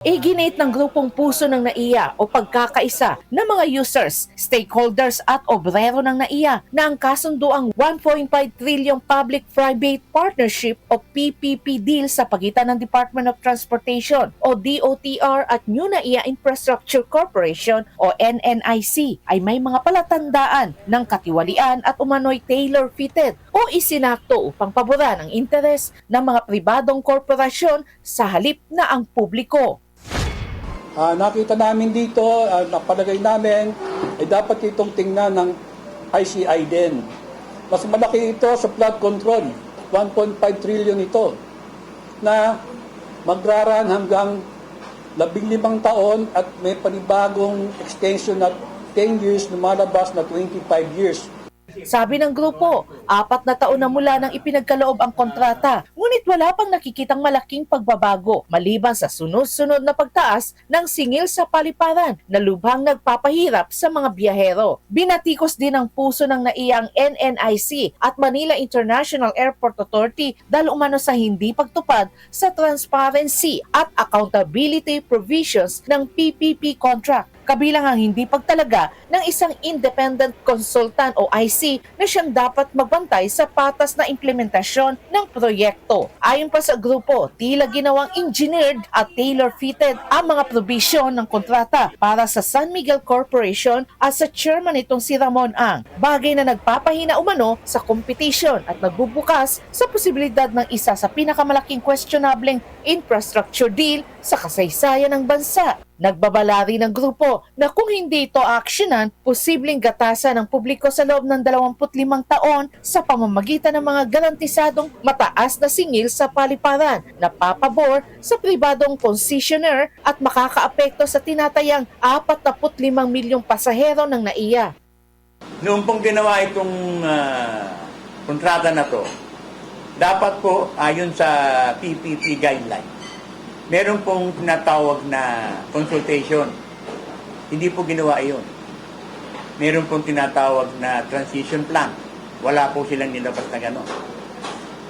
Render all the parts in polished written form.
Iginit ng grupong Puso ng NAIA o pagkakaisa ng mga users, stakeholders at obrero ng NAIA na ang kasunduang 1.5 trillion Public-Private Partnership o PPP deal sa pagitan ng Department of Transportation o DOTR at New NAIA Infrastructure Corporation o NNIC ay may mga palatandaan ng katiwalian at umano'y tailor-fitted o isinakto upang paboran ang interes ng mga pribadong korporasyon sa halip na ang publiko. Nakita namin dito, napalagay namin, ay dapat itong tingnan ng ICI din. Mas malaki ito sa flood control, 1.5 trillion ito, na magraran hanggang 15 taon at may panibagong extension na 10 years, lumalabas na 25 years. Sabi ng grupo, 4 na taon na mula nang ipinagkaloob ang kontrata, ngunit wala pang nakikitang malaking pagbabago maliban sa sunod-sunod na pagtaas ng singil sa paliparan na lubhang nagpapahirap sa mga biyahero. Binatikos din ng Puso ng NAIA ang NNIC at Manila International Airport Authority dahil umano sa hindi pagtupad sa transparency at accountability provisions ng PPP contract. Kabilang ang hindi pagtalaga ng isang independent consultant o IC na siyang dapat magbantay sa patas na implementasyon ng proyekto. Ayon pa sa grupo, tila ginawang engineered at tailor-fitted ang mga provision ng kontrata para sa San Miguel Corporation at sa chairman itong si Ramon Ang, bagay na nagpapahina umano sa competition at nagbubukas sa posibilidad ng isa sa pinakamalaking questionableng infrastructure deal sa kasaysayan ng bansa. Nagbabala rin ng grupo na kung hindi ito aksyonan, posibleng gatasan ng publiko sa loob ng 25 taon sa pamamagitan ng mga garantisadong mataas na singil sa paliparan na papabor sa pribadong concessionaire at makakaapekto sa tinatayang 45 milyong pasahero ng NAIA. Noong pong ginawa itong kontrata na to, dapat po ayon sa PPP guideline, meron pong tinatawag na consultation. Hindi po ginawa iyon. Meron pong tinatawag na transition plan. Wala po silang nilabas na gano'n.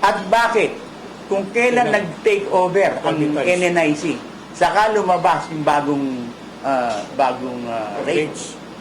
At bakit? Kung kailan nag-take over ang NNIC, saka lumabas yung bagong rates.